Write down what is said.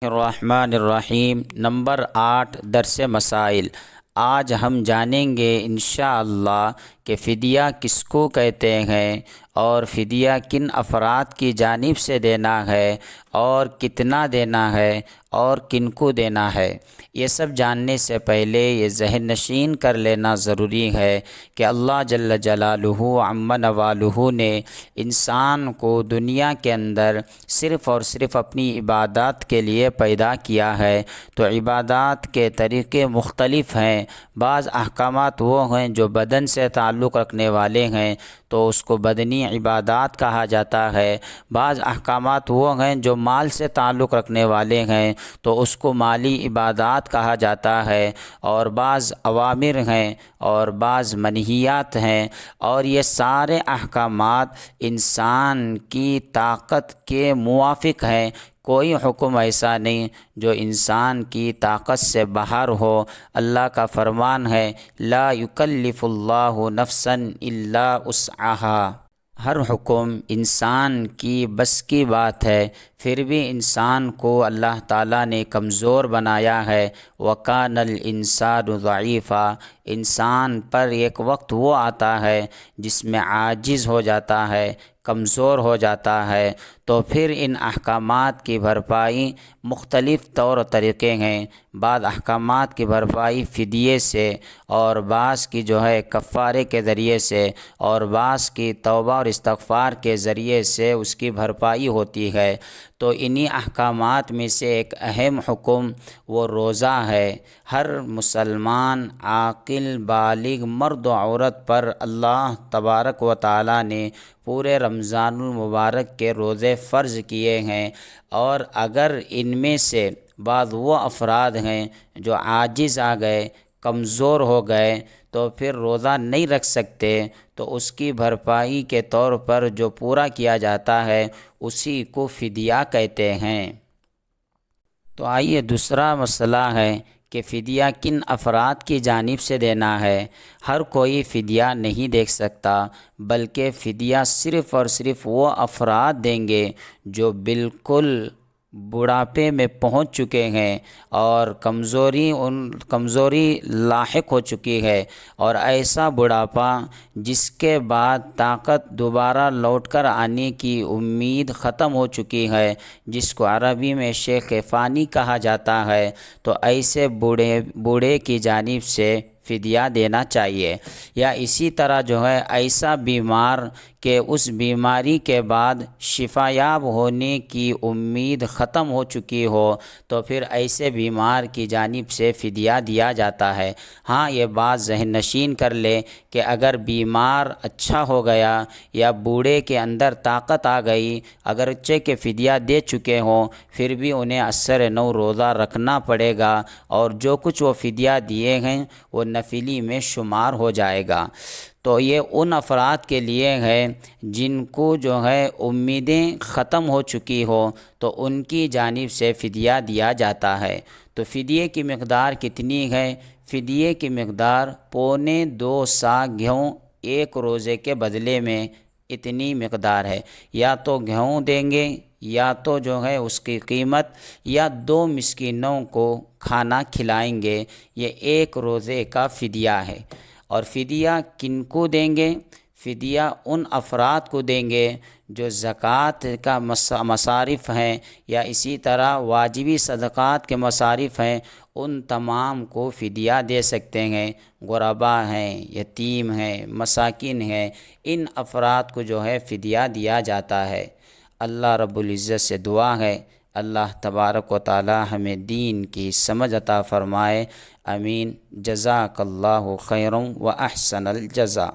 الرحمن الرحیم۔ نمبر 8، درس مسائل۔ آج ہم جانیں گے انشاءاللہ کہ فدیہ کس کو کہتے ہیں اور فدیہ کن افراد کی جانب سے دینا ہے اور کتنا دینا ہے اور کن کو دینا ہے۔ یہ سب جاننے سے پہلے یہ ذہن نشین کر لینا ضروری ہے کہ اللہ جل جلالہ عم نوالہ نے انسان کو دنیا کے اندر صرف اور صرف اپنی عبادات کے لیے پیدا کیا ہے۔ تو عبادات کے طریقے مختلف ہیں۔ بعض احکامات وہ ہیں جو بدن سے تعلق رکھنے والے ہیں تو اس کو بدنی عبادات کہا جاتا ہے۔ بعض احکامات وہ ہیں جو مال سے تعلق رکھنے والے ہیں تو اس کو مالی عبادات کہا جاتا ہے، اور بعض اوامر ہیں اور بعض منہیات ہیں، اور یہ سارے احکامات انسان کی طاقت کے موافق ہیں۔ کوئی حکم ایسا نہیں جو انسان کی طاقت سے باہر ہو۔ اللہ کا فرمان ہے لا یکلف اللہ نفسا الا وسعہا۔ ہر حکم انسان کی بس کی بات ہے، پھر بھی انسان کو اللہ تعالیٰ نے کمزور بنایا ہے۔ وَكَانَ الْإِنسَانُ ضَعِيفًا۔ انسان پر ایک وقت وہ آتا ہے جس میں عاجز ہو جاتا ہے، کمزور ہو جاتا ہے، تو پھر ان احکامات کی بھرپائی مختلف طور و طریقے ہیں۔ بعض احکامات کی بھرپائی فدیے سے، اور بعض کی کفارے کے ذریعے سے، اور بعض کی توبہ اور استغفار کے ذریعے سے اس کی بھرپائی ہوتی ہے۔ تو انہی احکامات میں سے ایک اہم حکم وہ روزہ ہے۔ ہر مسلمان عاقل بالغ مرد و عورت پر اللہ تبارک و تعالیٰ نے پورے رمضان المبارک کے روزے فرض کیے ہیں، اور اگر ان میں سے بعض وہ افراد ہیں جو عاجز آ گئے، کمزور ہو گئے، تو پھر روزہ نہیں رکھ سکتے، تو اس کی بھرپائی کے طور پر جو پورا کیا جاتا ہے اسی کو فدیہ کہتے ہیں۔ تو آئیے دوسرا مسئلہ ہے کہ فدیہ کن افراد کی جانب سے دینا ہے۔ ہر کوئی فدیہ نہیں دے سکتا، بلکہ فدیہ صرف اور صرف وہ افراد دیں گے جو بالکل بڑھاپے میں پہنچ چکے ہیں اور کمزوری لاحق ہو چکی ہے، اور ایسا بڑھاپا جس کے بعد طاقت دوبارہ لوٹ کر آنے کی امید ختم ہو چکی ہے، جس کو عربی میں شیخ فانی کہا جاتا ہے۔ تو ایسے بوڑھے کی جانب سے فدیہ دینا چاہیے۔ یا اسی طرح ایسا بیمار کہ اس بیماری کے بعد شفا یاب ہونے کی امید ختم ہو چکی ہو، تو پھر ایسے بیمار کی جانب سے فدیہ دیا جاتا ہے۔ ہاں، یہ بات ذہن نشین کر لے کہ اگر بیمار اچھا ہو گیا یا بوڑھے کے اندر طاقت آ گئی، اگرچہ کہ فدیہ دے چکے ہوں، پھر بھی انہیں اثر نو روزہ رکھنا پڑے گا، اور جو کچھ وہ فدیہ دیے ہیں وہ نفلی میں شمار ہو جائے گا۔ تو یہ ان افراد کے لیے ہے جن کو امیدیں ختم ہو چکی ہو، تو ان کی جانب سے فدیہ دیا جاتا ہے۔ تو فدیے کی مقدار کتنی ہے؟ فدیے کی مقدار 2.25 سا گیہوں ایک روزے کے بدلے میں اتنی مقدار ہے۔ یا تو گیہوں دیں گے، یا تو اس کی قیمت، یا 2 مسکینوں کو کھانا کھلائیں گے۔ یہ ایک روزے کا فدیہ ہے۔ اور فدیہ کن کو دیں گے؟ فدیہ ان افراد کو دیں گے جو زکوٰۃ کا مصارف ہیں، یا اسی طرح واجبی صدقات کے مصارف ہیں، ان تمام کو فدیہ دے سکتے ہیں۔ غربا ہیں، یتیم ہیں، مساکین ہیں، ان افراد کو فدیہ دیا جاتا ہے۔ اللہ رب العزت سے دعا ہے اللہ تبارک و تعالی ہمیں دین کی سمجھ عطا فرمائے۔ آمین۔ جزاک اللہ خیرا و احسن الجزا۔